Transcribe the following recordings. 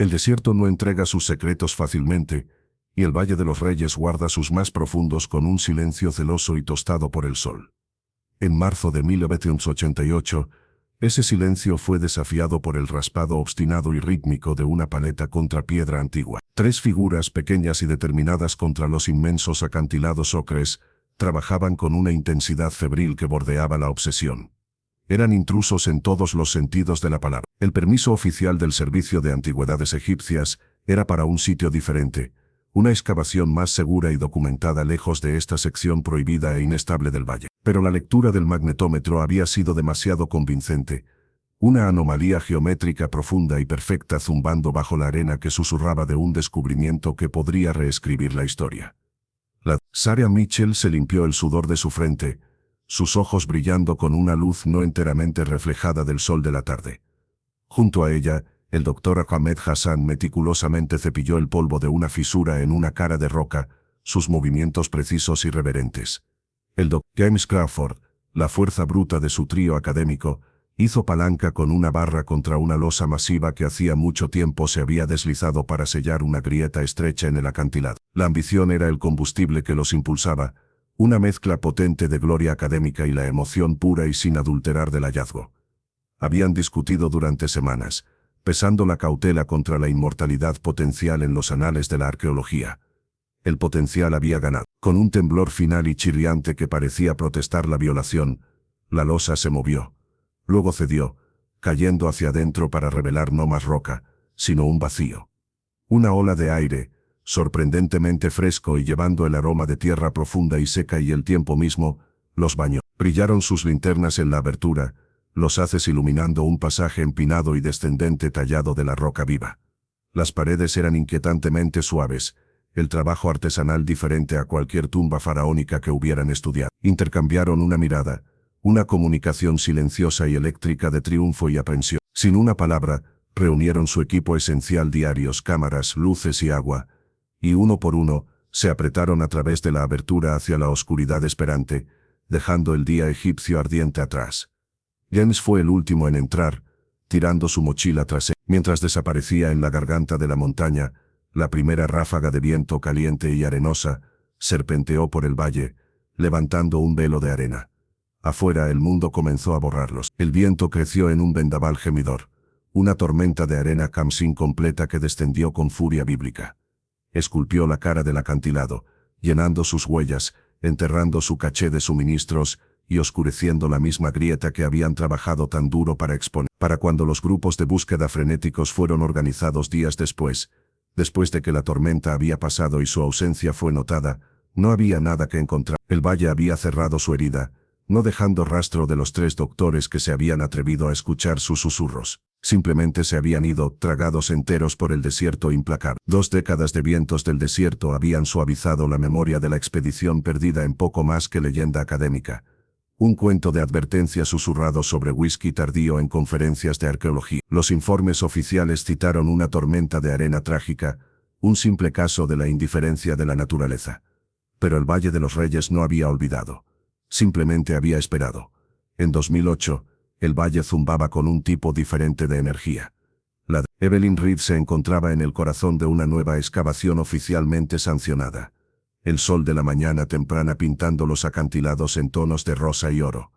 El desierto no entrega sus secretos fácilmente, y el Valle de los Reyes guarda sus más profundos con un silencio celoso y tostado por el sol. En marzo de 1988, ese silencio fue desafiado por el raspado obstinado y rítmico de una paleta contra piedra antigua. Tres figuras pequeñas y determinadas contra los inmensos acantilados ocres trabajaban con una intensidad febril que bordeaba la obsesión. Eran intrusos en todos los sentidos de la palabra. El permiso oficial del Servicio de Antigüedades Egipcias era para un sitio diferente, una excavación más segura y documentada lejos de esta sección prohibida e inestable del valle. Pero la lectura del magnetómetro había sido demasiado convincente, una anomalía geométrica profunda y perfecta zumbando bajo la arena que susurraba de un descubrimiento que podría reescribir la historia. Sarah Mitchell se limpió el sudor de su frente, sus ojos brillando con una luz no enteramente reflejada del sol de la tarde. Junto a ella, el doctor Ahmed Hassan meticulosamente cepilló el polvo de una fisura en una cara de roca, sus movimientos precisos y reverentes. El doctor James Crawford, la fuerza bruta de su trío académico, hizo palanca con una barra contra una losa masiva que hacía mucho tiempo se había deslizado para sellar una grieta estrecha en el acantilado. La ambición era el combustible que los impulsaba, una mezcla potente de gloria académica y la emoción pura y sin adulterar del hallazgo. Habían discutido durante semanas, pesando la cautela contra la inmortalidad potencial en los anales de la arqueología. El potencial había ganado. Con un temblor final y chirriante que parecía protestar la violación, la losa se movió. Luego cedió, cayendo hacia adentro para revelar no más roca, sino un vacío. Una ola de aire, sorprendentemente fresco y llevando el aroma de tierra profunda y seca y el tiempo mismo, los bañó. Brillaron sus linternas en la abertura, los haces iluminando un pasaje empinado y descendente tallado de la roca viva. Las paredes eran inquietantemente suaves, el trabajo artesanal diferente a cualquier tumba faraónica que hubieran estudiado. Intercambiaron una mirada, una comunicación silenciosa y eléctrica de triunfo y aprensión. Sin una palabra, reunieron su equipo esencial: diarios, cámaras, luces y agua, y uno por uno, se apretaron a través de la abertura hacia la oscuridad esperante, dejando el día egipcio ardiente atrás. James fue el último en entrar, tirando su mochila tras él. Mientras desaparecía en la garganta de la montaña, la primera ráfaga de viento caliente y arenosa serpenteó por el valle, levantando un velo de arena. Afuera el mundo comenzó a borrarlos. El viento creció en un vendaval gemidor, una tormenta de arena camsín completa que descendió con furia bíblica. Esculpió la cara del acantilado, llenando sus huellas, enterrando su caché de suministros y oscureciendo la misma grieta que habían trabajado tan duro para exponer. Para cuando los grupos de búsqueda frenéticos fueron organizados días después de que la tormenta había pasado y su ausencia fue notada, no había nada que encontrar. El valle había cerrado su herida, no dejando rastro de los tres doctores que se habían atrevido a escuchar sus susurros. Simplemente se habían ido, tragados enteros por el desierto implacable. 2 décadas de vientos del desierto habían suavizado la memoria de la expedición perdida en poco más que leyenda académica. Un cuento de advertencia susurrado sobre whisky tardío en conferencias de arqueología. Los informes oficiales citaron una tormenta de arena trágica, un simple caso de la indiferencia de la naturaleza. Pero el Valle de los Reyes no había olvidado. Simplemente había esperado. En 2008, el valle zumbaba con un tipo diferente de energía. La de Evelyn Reed se encontraba en el corazón de una nueva excavación oficialmente sancionada. El sol de la mañana temprana pintando los acantilados en tonos de rosa y oro.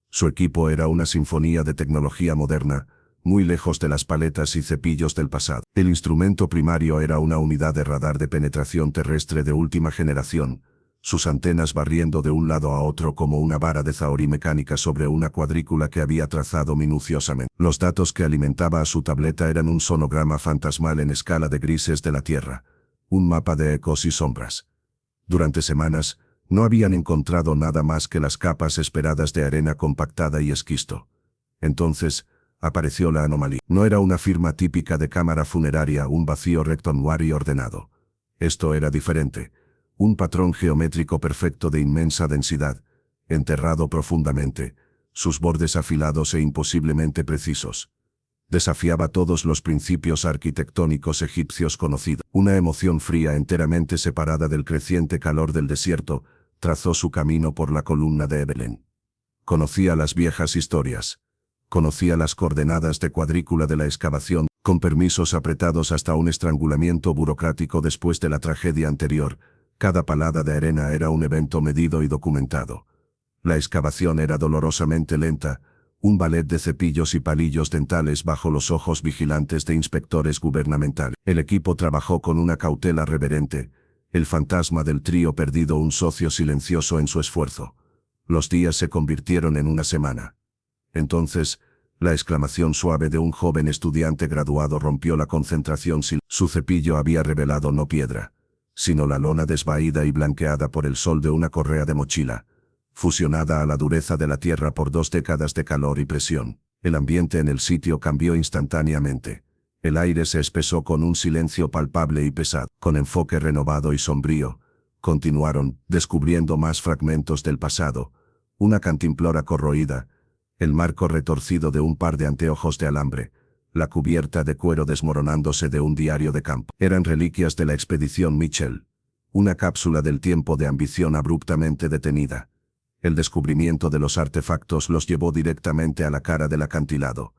Su equipo era una sinfonía de tecnología moderna, muy lejos de las paletas y cepillos del pasado. El instrumento primario era una unidad de radar de penetración terrestre de última generación, sus antenas barriendo de un lado a otro como una vara de zahorí mecánica sobre una cuadrícula que había trazado minuciosamente. Los datos que alimentaba a su tableta eran un sonograma fantasmal en escala de grises de la Tierra, un mapa de ecos y sombras. Durante semanas, no habían encontrado nada más que las capas esperadas de arena compactada y esquisto. Entonces, apareció la anomalía. No era una firma típica de cámara funeraria, un vacío rectangular y ordenado. Esto era diferente. Un patrón geométrico perfecto de inmensa densidad, enterrado profundamente, sus bordes afilados e imposiblemente precisos. Desafiaba todos los principios arquitectónicos egipcios conocidos. Una emoción fría enteramente separada del creciente calor del desierto, trazó su camino por la columna de Evelyn. Conocía las viejas historias. Conocía las coordenadas de cuadrícula de la excavación. con permisos apretados hasta un estrangulamiento burocrático después de la tragedia anterior. Cada palada de arena era un evento medido y documentado. La excavación era dolorosamente lenta, un ballet de cepillos y palillos dentales bajo los ojos vigilantes de inspectores gubernamentales. El equipo trabajó con una cautela reverente, el fantasma del trío perdido un socio silencioso en su esfuerzo. Los días se convirtieron en una semana. Entonces, la exclamación suave de un joven estudiante graduado rompió la concentración. Su cepillo había revelado no piedra, sino la lona desvaída y blanqueada por el sol de una correa de mochila, fusionada a la dureza de la tierra por 2 décadas de calor y presión. El ambiente en el sitio cambió instantáneamente. El aire se espesó con un silencio palpable y pesado. Con enfoque renovado y sombrío, continuaron, descubriendo más fragmentos del pasado, una cantimplora corroída, el marco retorcido de un par de anteojos de alambre, la cubierta de cuero desmoronándose de un diario de campo. Eran reliquias de la expedición Mitchell, una cápsula del tiempo de ambición abruptamente detenida. El descubrimiento de los artefactos los llevó directamente a la cara del acantilado,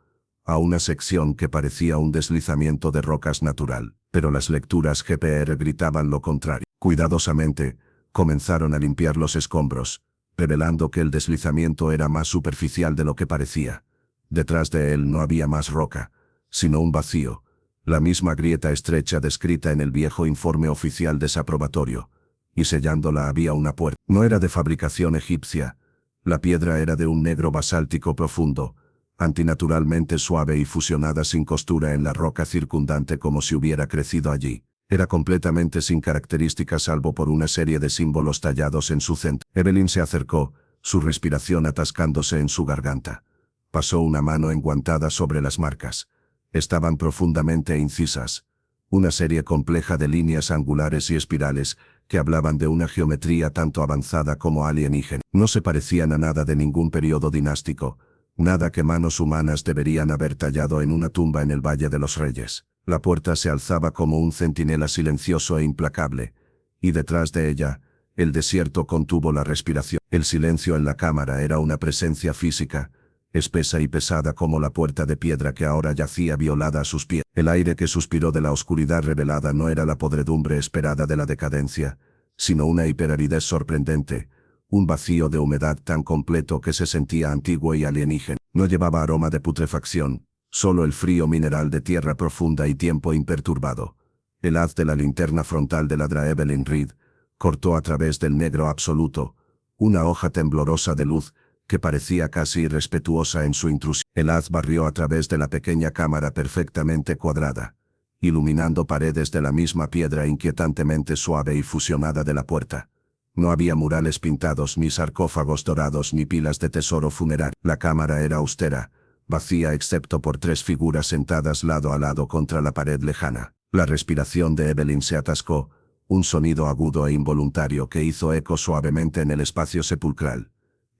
a una sección que parecía un deslizamiento de rocas natural, pero las lecturas GPR gritaban lo contrario. Cuidadosamente, comenzaron a limpiar los escombros, revelando que el deslizamiento era más superficial de lo que parecía. Detrás de él no había más roca, sino un vacío, la misma grieta estrecha descrita en el viejo informe oficial desaprobatorio, y sellándola había una puerta. No era de fabricación egipcia, la piedra era de un negro basáltico profundo, antinaturalmente suave y fusionada sin costura en la roca circundante como si hubiera crecido allí. Era completamente sin características salvo por una serie de símbolos tallados en su centro. Evelyn se acercó, su respiración atascándose en su garganta. Pasó una mano enguantada sobre las marcas. Estaban profundamente incisas. Una serie compleja de líneas angulares y espirales que hablaban de una geometría tanto avanzada como alienígena. No se parecían a nada de ningún periodo dinástico, nada que manos humanas deberían haber tallado en una tumba en el Valle de los Reyes. La puerta se alzaba como un centinela silencioso e implacable, y detrás de ella, el desierto contuvo la respiración. El silencio en la cámara era una presencia física, espesa y pesada como la puerta de piedra que ahora yacía violada a sus pies. El aire que suspiró de la oscuridad revelada no era la podredumbre esperada de la decadencia, sino una hiperaridez sorprendente, un vacío de humedad tan completo que se sentía antiguo y alienígena. No llevaba aroma de putrefacción, solo el frío mineral de tierra profunda y tiempo imperturbado. El haz de la linterna frontal de la Evelyn Reed cortó a través del negro absoluto, una hoja temblorosa de luz que parecía casi irrespetuosa en su intrusión. El haz barrió a través de la pequeña cámara perfectamente cuadrada, iluminando paredes de la misma piedra inquietantemente suave y fusionada de la puerta. No había murales pintados, ni sarcófagos dorados, ni pilas de tesoro funerario. La cámara era austera, vacía excepto por 3 figuras sentadas lado a lado contra la pared lejana. La respiración de Evelyn se atascó, un sonido agudo e involuntario que hizo eco suavemente en el espacio sepulcral.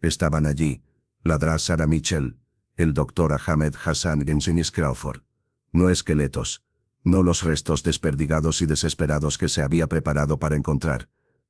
Estaban allí, la Dra. Sarah Mitchell, el Dr. Ahmed Hassan y Engineer Crawford. No esqueletos, no los restos desperdigados y desesperados que se había preparado para encontrar.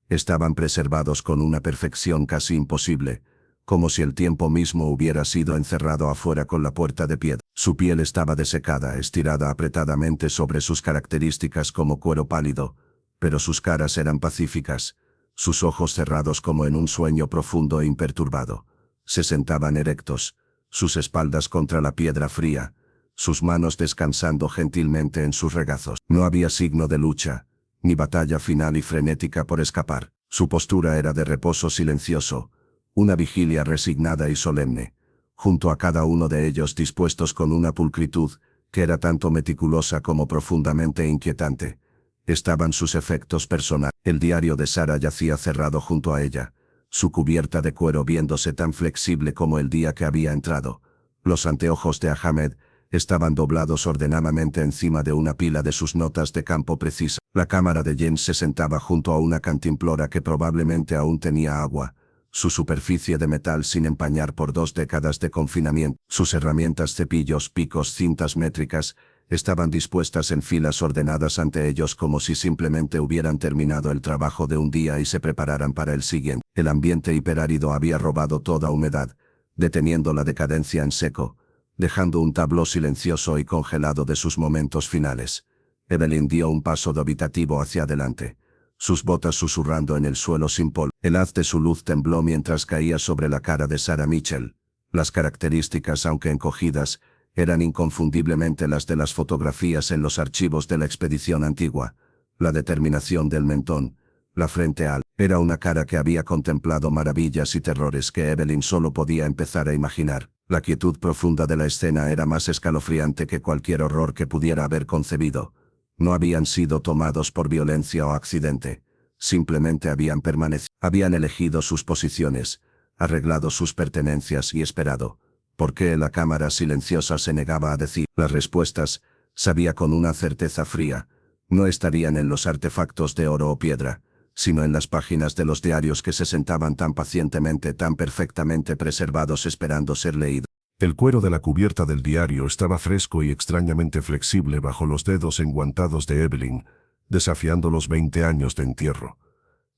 Estaban preservados con una perfección casi imposible, como si el tiempo mismo hubiera sido encerrado afuera con la puerta de piedra. Su piel estaba desecada, estirada apretadamente sobre sus características como cuero pálido, pero sus caras eran pacíficas, sus ojos cerrados como en un sueño profundo e imperturbado. Se sentaban erectos, sus espaldas contra la piedra fría, sus manos descansando gentilmente en sus regazos. No había signo de lucha, ni batalla final y frenética por escapar. Su postura era de reposo silencioso, una vigilia resignada y solemne, junto a cada uno de ellos dispuestos con una pulcritud que era tanto meticulosa como profundamente inquietante. Estaban sus efectos personales. El diario de Sarah yacía cerrado junto a ella, su cubierta de cuero viéndose tan flexible como el día que había entrado. Los anteojos de Ahmed estaban doblados ordenadamente encima de una pila de sus notas de campo precisas. La cámara de James se sentaba junto a una cantimplora que probablemente aún tenía agua, su superficie de metal sin empañar por 2 décadas de confinamiento. Sus herramientas, cepillos, picos, cintas métricas, estaban dispuestas en filas ordenadas ante ellos como si simplemente hubieran terminado el trabajo de un día y se prepararan para el siguiente. El ambiente hiperárido había robado toda humedad, deteniendo la decadencia en seco, dejando un tabló silencioso y congelado de sus momentos finales. Evelyn dio un paso dubitativo hacia adelante, sus botas susurrando en el suelo sin polvo. El haz de su luz tembló mientras caía sobre la cara de Sarah Mitchell. Las características, aunque encogidas, eran inconfundiblemente las de las fotografías en los archivos de la expedición antigua. La determinación del mentón, la frente alta. Era una cara que había contemplado maravillas y terrores que Evelyn solo podía empezar a imaginar. La quietud profunda de la escena era más escalofriante que cualquier horror que pudiera haber concebido. No habían sido tomados por violencia o accidente. Simplemente habían permanecido. Habían elegido sus posiciones, arreglado sus pertenencias y esperado. ¿Por qué la cámara silenciosa se negaba a decir? Las respuestas, sabía con una certeza fría, no estarían en los artefactos de oro o piedra, sino en las páginas de los diarios que se sentaban tan pacientemente, tan perfectamente preservados esperando ser leídos. El cuero de la cubierta del diario estaba fresco y extrañamente flexible bajo los dedos enguantados de Evelyn, desafiando los 20 años de entierro.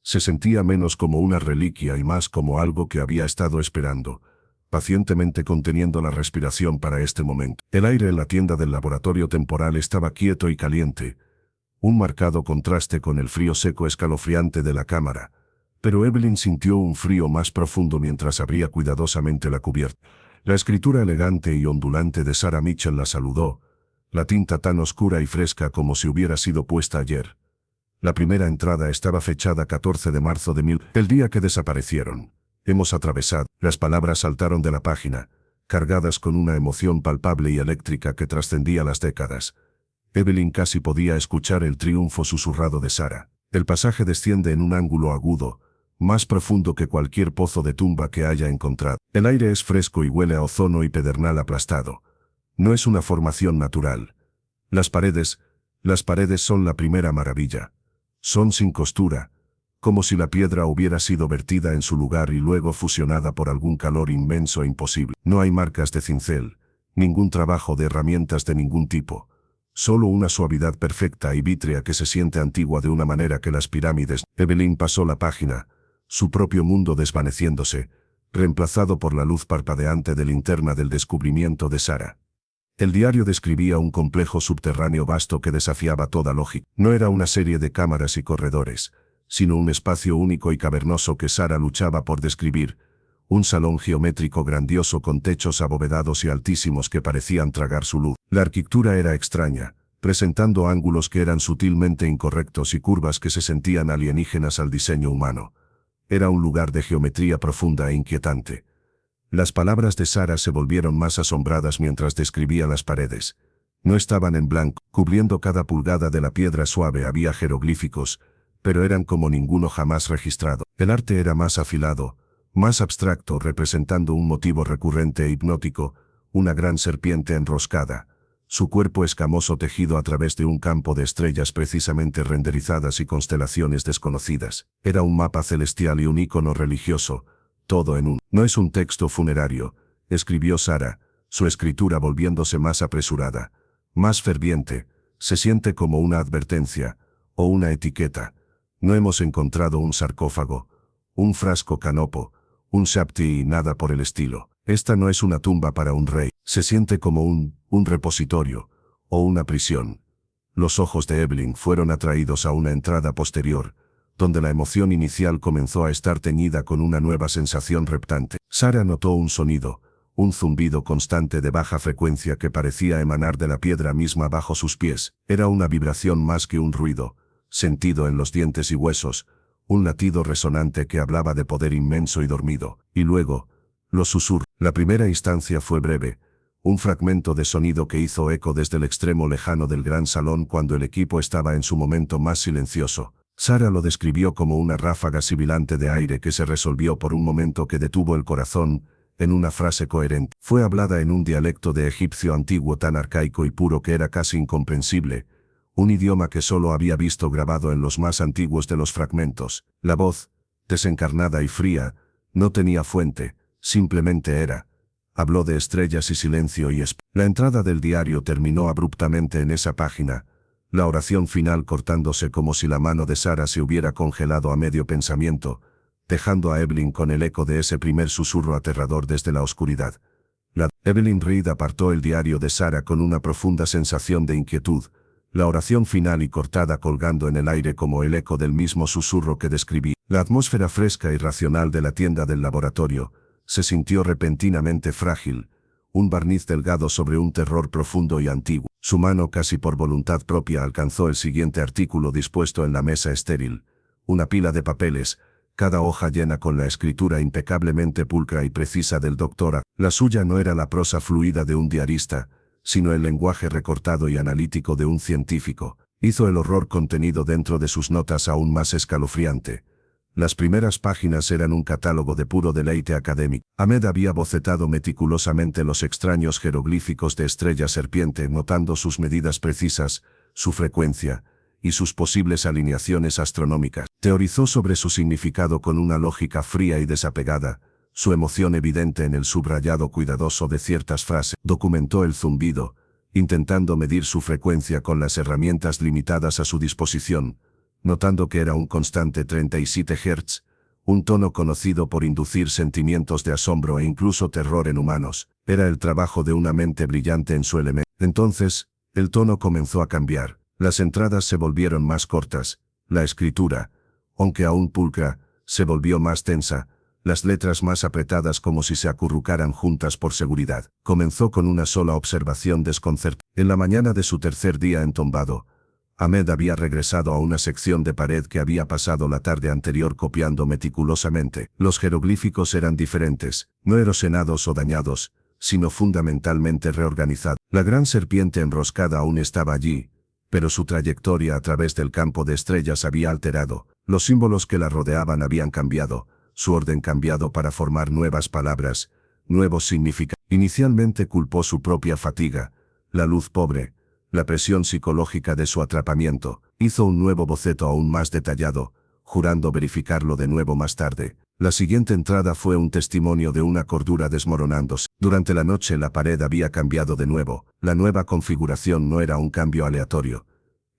Se sentía menos como una reliquia y más como algo que había estado esperando, pacientemente conteniendo la respiración para este momento. El aire en la tienda del laboratorio temporal estaba quieto y caliente, un marcado contraste con el frío seco escalofriante de la cámara, pero Evelyn sintió un frío más profundo mientras abría cuidadosamente la cubierta. La escritura elegante y ondulante de Sarah Mitchell la saludó, la tinta tan oscura y fresca como si hubiera sido puesta ayer. La primera entrada estaba fechada 14 de marzo de el día que desaparecieron. Hemos atravesado. Las palabras saltaron de la página, cargadas con una emoción palpable y eléctrica que trascendía las décadas. Evelyn casi podía escuchar el triunfo susurrado de Sarah. El pasaje desciende en un ángulo agudo, más profundo que cualquier pozo de tumba que haya encontrado. El aire es fresco y huele a ozono y pedernal aplastado. No es una formación natural. Las paredes son la primera maravilla. Son sin costura, como si la piedra hubiera sido vertida en su lugar y luego fusionada por algún calor inmenso e imposible. No hay marcas de cincel, ningún trabajo de herramientas de ningún tipo. Solo una suavidad perfecta y vítrea que se siente antigua de una manera que las pirámides. Evelyn pasó la página, su propio mundo desvaneciéndose, reemplazado por la luz parpadeante de linterna del descubrimiento de Sarah. El diario describía un complejo subterráneo vasto que desafiaba toda lógica. No era una serie de cámaras y corredores, sino un espacio único y cavernoso que Sarah luchaba por describir, un salón geométrico grandioso con techos abovedados y altísimos que parecían tragar su luz. La arquitectura era extraña, presentando ángulos que eran sutilmente incorrectos y curvas que se sentían alienígenas al diseño humano. Era un lugar de geometría profunda e inquietante. Las palabras de Sarah se volvieron más asombradas mientras describía las paredes. No estaban en blanco, cubriendo cada pulgada de la piedra suave había jeroglíficos, pero eran como ninguno jamás registrado. El arte era más afilado, más abstracto, representando un motivo recurrente e hipnótico, una gran serpiente enroscada, su cuerpo escamoso tejido a través de un campo de estrellas precisamente renderizadas y constelaciones desconocidas. Era un mapa celestial y un ícono religioso, todo en un. No es un texto funerario, escribió Sarah, su escritura volviéndose más apresurada, más ferviente, se siente como una advertencia, o una etiqueta. No hemos encontrado un sarcófago, un frasco canopo, un shapti y nada por el estilo. Esta no es una tumba para un rey, se siente como un repositorio, o una prisión. Los ojos de Evelyn fueron atraídos a una entrada posterior, donde la emoción inicial comenzó a estar teñida con una nueva sensación reptante. Sarah notó un sonido, un zumbido constante de baja frecuencia que parecía emanar de la piedra misma bajo sus pies. Era una vibración más que un ruido, sentido en los dientes y huesos, un latido resonante que hablaba de poder inmenso y dormido. Y luego, los susurros. La primera instancia fue breve, un fragmento de sonido que hizo eco desde el extremo lejano del gran salón cuando el equipo estaba en su momento más silencioso. Sarah lo describió como una ráfaga sibilante de aire que se resolvió por un momento que detuvo el corazón, en una frase coherente. Fue hablada en un dialecto de egipcio antiguo tan arcaico y puro que era casi incomprensible, un idioma que solo había visto grabado en los más antiguos de los fragmentos. La voz, desencarnada y fría, no tenía fuente, simplemente era. Habló de estrellas y silencio y La entrada del diario terminó abruptamente en esa página, la oración final cortándose como si la mano de Sarah se hubiera congelado a medio pensamiento, dejando a Evelyn con el eco de ese primer susurro aterrador desde la oscuridad. Evelyn Reed apartó el diario de Sarah con una profunda sensación de inquietud, la oración final y cortada colgando en el aire como el eco del mismo susurro que describí. La atmósfera fresca y racional de la tienda del laboratorio se sintió repentinamente frágil, un barniz delgado sobre un terror profundo y antiguo. Su mano casi por voluntad propia alcanzó el siguiente artículo dispuesto en la mesa estéril, una pila de papeles, cada hoja llena con la escritura impecablemente pulcra y precisa del doctor. La suya no era la prosa fluida de un diarista, sino el lenguaje recortado y analítico de un científico. Hizo el horror contenido dentro de sus notas aún más escalofriante. Las primeras páginas eran un catálogo de puro deleite académico. Ahmed había bocetado meticulosamente los extraños jeroglíficos de estrella serpiente, notando sus medidas precisas, su frecuencia y sus posibles alineaciones astronómicas. Teorizó sobre su significado con una lógica fría y desapegada, su emoción evidente en el subrayado cuidadoso de ciertas frases. Documentó el zumbido, intentando medir su frecuencia con las herramientas limitadas a su disposición, notando que era un constante 37 Hz, un tono conocido por inducir sentimientos de asombro e incluso terror en humanos. Era el trabajo de una mente brillante en su elemento. Entonces, el tono comenzó a cambiar. Las entradas se volvieron más cortas, la escritura, aunque aún pulcra, se volvió más tensa, las letras más apretadas como si se acurrucaran juntas por seguridad. Comenzó con una sola observación desconcertante. En la mañana de su tercer día entombado, Ahmed había regresado a una sección de pared que había pasado la tarde anterior copiando meticulosamente. Los jeroglíficos eran diferentes, no erosionados o dañados, sino fundamentalmente reorganizados. La gran serpiente enroscada aún estaba allí, pero su trayectoria a través del campo de estrellas había alterado, los símbolos que la rodeaban habían cambiado, su orden cambiado para formar nuevas palabras, nuevos significados. Inicialmente culpó su propia fatiga, la luz pobre, la presión psicológica de su atrapamiento. Hizo un nuevo boceto aún más detallado, jurando verificarlo de nuevo más tarde. La siguiente entrada fue un testimonio de una cordura desmoronándose. Durante la noche la pared había cambiado de nuevo. La nueva configuración no era un cambio aleatorio.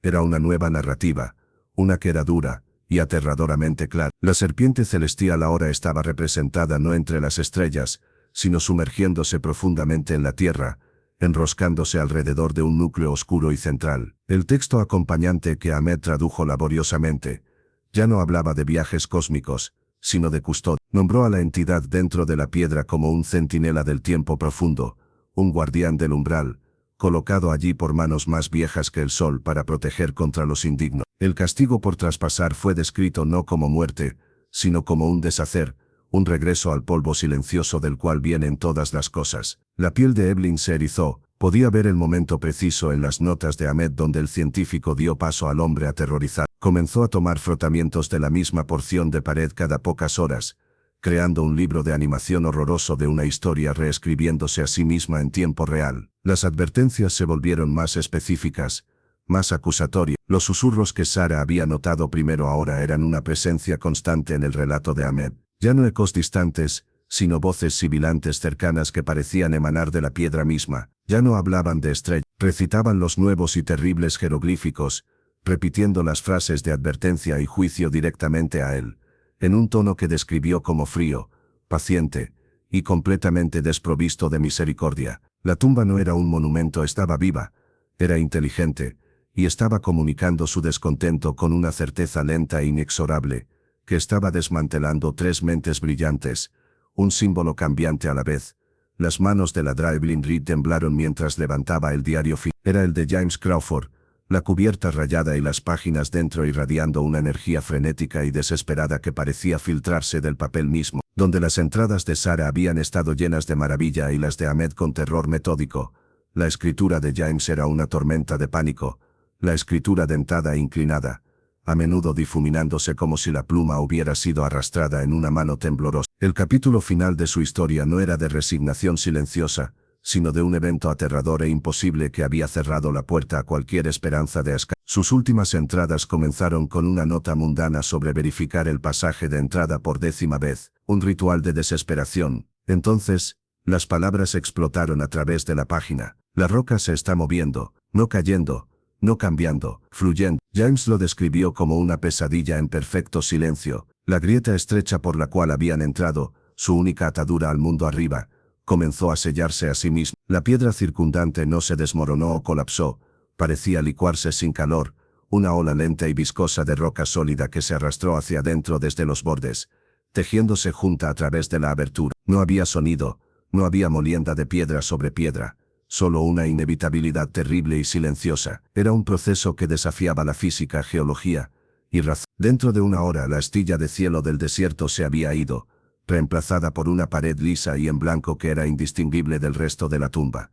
Era una nueva narrativa, una que era dura y aterradoramente clara. La serpiente celestial ahora estaba representada no entre las estrellas, sino sumergiéndose profundamente en la tierra, enroscándose alrededor de un núcleo oscuro y central. El texto acompañante que Ahmed tradujo laboriosamente ya no hablaba de viajes cósmicos, sino de custodia. Nombró a la entidad dentro de la piedra como un centinela del tiempo profundo, un guardián del umbral, colocado allí por manos más viejas que el sol para proteger contra los indignos. El castigo por traspasar fue descrito no como muerte, sino como un deshacer, un regreso al polvo silencioso del cual vienen todas las cosas. La piel de Evelyn se erizó, podía ver el momento preciso en las notas de Ahmed donde el científico dio paso al hombre aterrorizado. Comenzó a tomar frotamientos de la misma porción de pared cada pocas horas, creando un libro de animación horroroso de una historia reescribiéndose a sí misma en tiempo real. Las advertencias se volvieron más específicas, más acusatorias. Los susurros que Sarah había notado primero ahora eran una presencia constante en el relato de Ahmed. Ya no ecos distantes, sino voces sibilantes cercanas que parecían emanar de la piedra misma. Ya no hablaban de estrellas, recitaban los nuevos y terribles jeroglíficos, repitiendo las frases de advertencia y juicio directamente a él, en un tono que describió como frío, paciente y completamente desprovisto de misericordia. La tumba no era un monumento, estaba viva, era inteligente, y estaba comunicando su descontento con una certeza lenta e inexorable, que estaba desmantelando tres mentes brillantes, un símbolo cambiante a la vez. Las manos de la Evelyn Reed temblaron mientras levantaba el diario final. Era el de James Crawford, la cubierta rayada y las páginas dentro irradiando una energía frenética y desesperada que parecía filtrarse del papel mismo, donde las entradas de Sarah habían estado llenas de maravilla y las de Ahmed con terror metódico. La escritura de James era una tormenta de pánico, la escritura dentada e inclinada, a menudo difuminándose como si la pluma hubiera sido arrastrada en una mano temblorosa. El capítulo final de su historia no era de resignación silenciosa, sino de un evento aterrador e imposible que había cerrado la puerta a cualquier esperanza de escapar. Sus últimas entradas comenzaron con una nota mundana sobre verificar el pasaje de entrada por 10ª vez, un ritual de desesperación. Entonces, las palabras explotaron a través de la página. La roca se está moviendo, no cayendo, no cambiando, fluyendo. James lo describió como una pesadilla en perfecto silencio, la grieta estrecha por la cual habían entrado, su única atadura al mundo arriba, comenzó a sellarse a sí mismo. La piedra circundante no se desmoronó o colapsó, parecía licuarse sin calor, una ola lenta y viscosa de roca sólida que se arrastró hacia adentro desde los bordes, tejiéndose junta a través de la abertura. No había sonido, no había molienda de piedra sobre piedra, solo una inevitabilidad terrible y silenciosa. Era un proceso que desafiaba la física, geología y razón. Dentro de una hora la astilla de cielo del desierto se había ido, reemplazada por una pared lisa y en blanco que era indistinguible del resto de la tumba.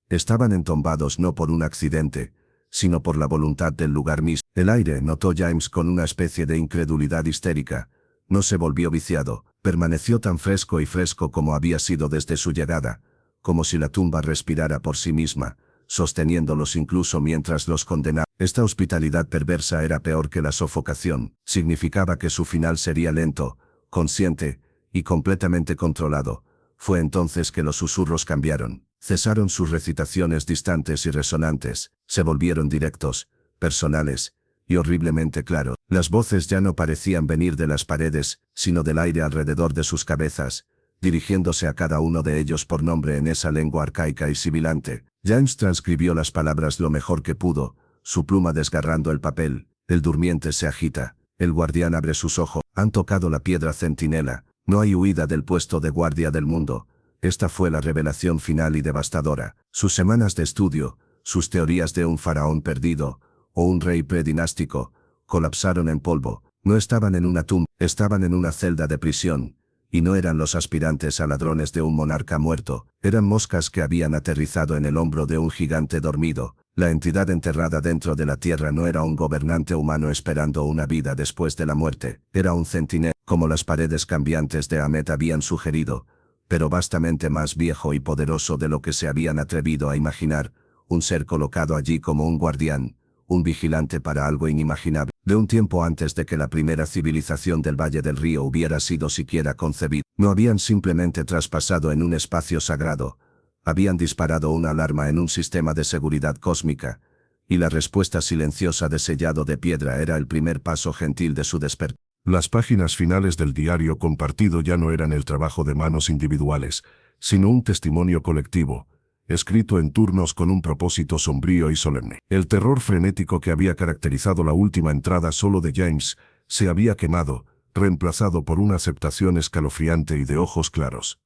Estaban entombados no por un accidente, sino por la voluntad del lugar mismo. El aire, notó James con una especie de incredulidad histérica, no se volvió viciado, permaneció tan fresco y fresco como había sido desde su llegada, como si la tumba respirara por sí misma, sosteniéndolos incluso mientras los condenaba. Esta hospitalidad perversa era peor que la sofocación, significaba que su final sería lento, consciente y completamente controlado. Fue entonces que los susurros cambiaron, cesaron sus recitaciones distantes y resonantes, se volvieron directos, personales y horriblemente claros. Las voces ya no parecían venir de las paredes, sino del aire alrededor de sus cabezas, dirigiéndose a cada uno de ellos por nombre en esa lengua arcaica y sibilante. James transcribió las palabras lo mejor que pudo, su pluma desgarrando el papel. El durmiente se agita, el guardián abre sus ojos. Han tocado la piedra centinela, no hay huida del puesto de guardia del mundo. Esta fue la revelación final y devastadora. Sus semanas de estudio, sus teorías de un faraón perdido, o un rey predinástico, colapsaron en polvo. No estaban en una tumba, estaban en una celda de prisión. Y no eran los aspirantes a ladrones de un monarca muerto, eran moscas que habían aterrizado en el hombro de un gigante dormido. La entidad enterrada dentro de la tierra no era un gobernante humano esperando una vida después de la muerte, era un centinela, como las paredes cambiantes de Amet habían sugerido, pero vastamente más viejo y poderoso de lo que se habían atrevido a imaginar, un ser colocado allí como un guardián, un vigilante para algo inimaginable, de un tiempo antes de que la primera civilización del Valle del Río hubiera sido siquiera concebida. No habían simplemente traspasado en un espacio sagrado, habían disparado una alarma en un sistema de seguridad cósmica, y la respuesta silenciosa de sellado de piedra era el primer paso gentil de su despertar. Las páginas finales del diario compartido ya no eran el trabajo de manos individuales, sino un testimonio colectivo, escrito en turnos con un propósito sombrío y solemne. El terror frenético que había caracterizado la última entrada solo de James se había quemado, reemplazado por una aceptación escalofriante y de ojos claros.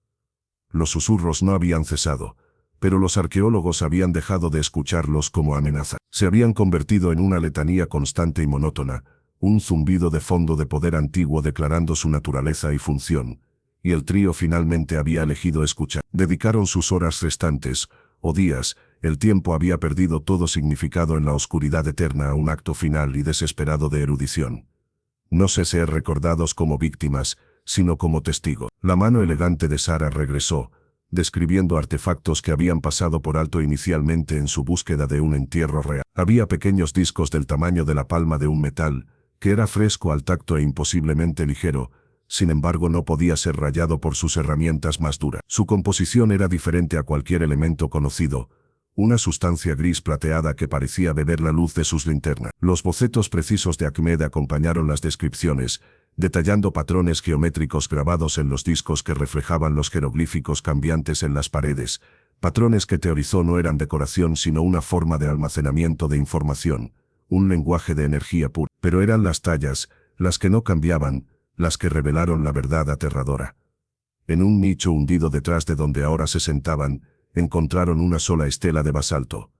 Los susurros no habían cesado, pero los arqueólogos habían dejado de escucharlos como amenaza. Se habían convertido en una letanía constante y monótona, un zumbido de fondo de poder antiguo declarando su naturaleza y función, y el trío finalmente había elegido escuchar. Dedicaron sus horas restantes, o días, el tiempo había perdido todo significado en la oscuridad eterna a un acto final y desesperado de erudición. No sé ser recordados como víctimas, sino como testigos. La mano elegante de Sara regresó, describiendo artefactos que habían pasado por alto inicialmente en su búsqueda de un entierro real. Había pequeños discos del tamaño de la palma de un metal, que era fresco al tacto e imposiblemente ligero, sin embargo no podía ser rayado por sus herramientas más duras. Su composición era diferente a cualquier elemento conocido, una sustancia gris plateada que parecía beber la luz de sus linternas. Los bocetos precisos de Ahmed acompañaron las descripciones, detallando patrones geométricos grabados en los discos que reflejaban los jeroglíficos cambiantes en las paredes, patrones que teorizó no eran decoración sino una forma de almacenamiento de información, un lenguaje de energía pura. Pero eran las tallas, las que no cambiaban, las que revelaron la verdad aterradora. En un nicho hundido detrás de donde ahora se sentaban, encontraron una sola estela de basalto.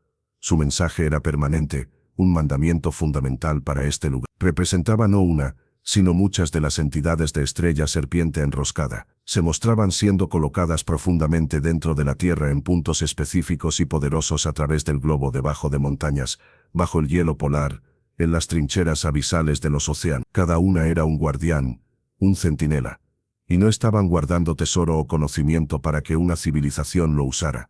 Su mensaje era permanente, un mandamiento fundamental para este lugar. Representaba no una, sino muchas de las entidades de estrella serpiente enroscada. Se mostraban siendo colocadas profundamente dentro de la Tierra en puntos específicos y poderosos a través del globo debajo de montañas, bajo el hielo polar, en las trincheras abisales de los océanos. Cada una era un guardián, un centinela. Y no estaban guardando tesoro o conocimiento para que una civilización lo usara.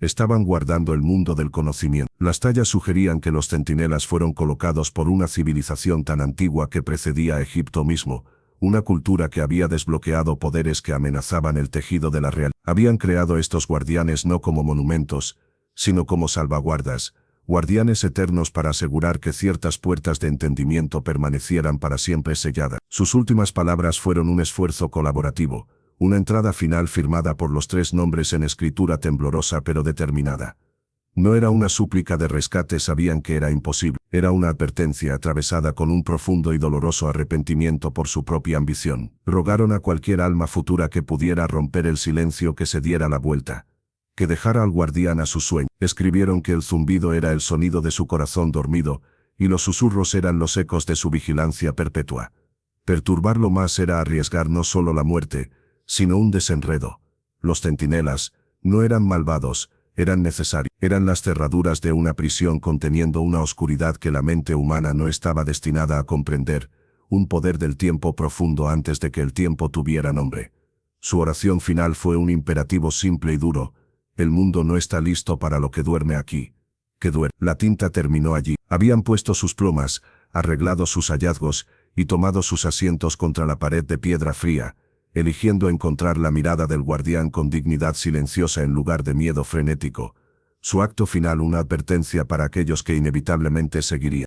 Estaban guardando el mundo del conocimiento. Las tallas sugerían que los centinelas fueron colocados por una civilización tan antigua que precedía a Egipto mismo, una cultura que había desbloqueado poderes que amenazaban el tejido de la realidad. Habían creado estos guardianes no como monumentos, sino como salvaguardas, guardianes eternos para asegurar que ciertas puertas de entendimiento permanecieran para siempre selladas. Sus últimas palabras fueron un esfuerzo colaborativo, Una entrada final firmada por los 3 nombres en escritura temblorosa pero determinada. No era una súplica de rescate, sabían que era imposible. Era una advertencia atravesada con un profundo y doloroso arrepentimiento por su propia ambición. Rogaron a cualquier alma futura que pudiera romper el silencio que se diera la vuelta, que dejara al guardián a su sueño. Escribieron que el zumbido era el sonido de su corazón dormido, y los susurros eran los ecos de su vigilancia perpetua. Perturbarlo más era arriesgar no solo la muerte, sino un desenredo. Los centinelas no eran malvados, eran necesarios. Eran las cerraduras de una prisión conteniendo una oscuridad que la mente humana no estaba destinada a comprender, un poder del tiempo profundo antes de que el tiempo tuviera nombre. Su oración final fue un imperativo simple y duro: el mundo no está listo para lo que duerme aquí. Que duerme. La tinta terminó allí. Habían puesto sus plumas, arreglado sus hallazgos y tomado sus asientos contra la pared de piedra fría, eligiendo encontrar la mirada del guardián con dignidad silenciosa en lugar de miedo frenético. Su acto final, una advertencia para aquellos que inevitablemente seguirían.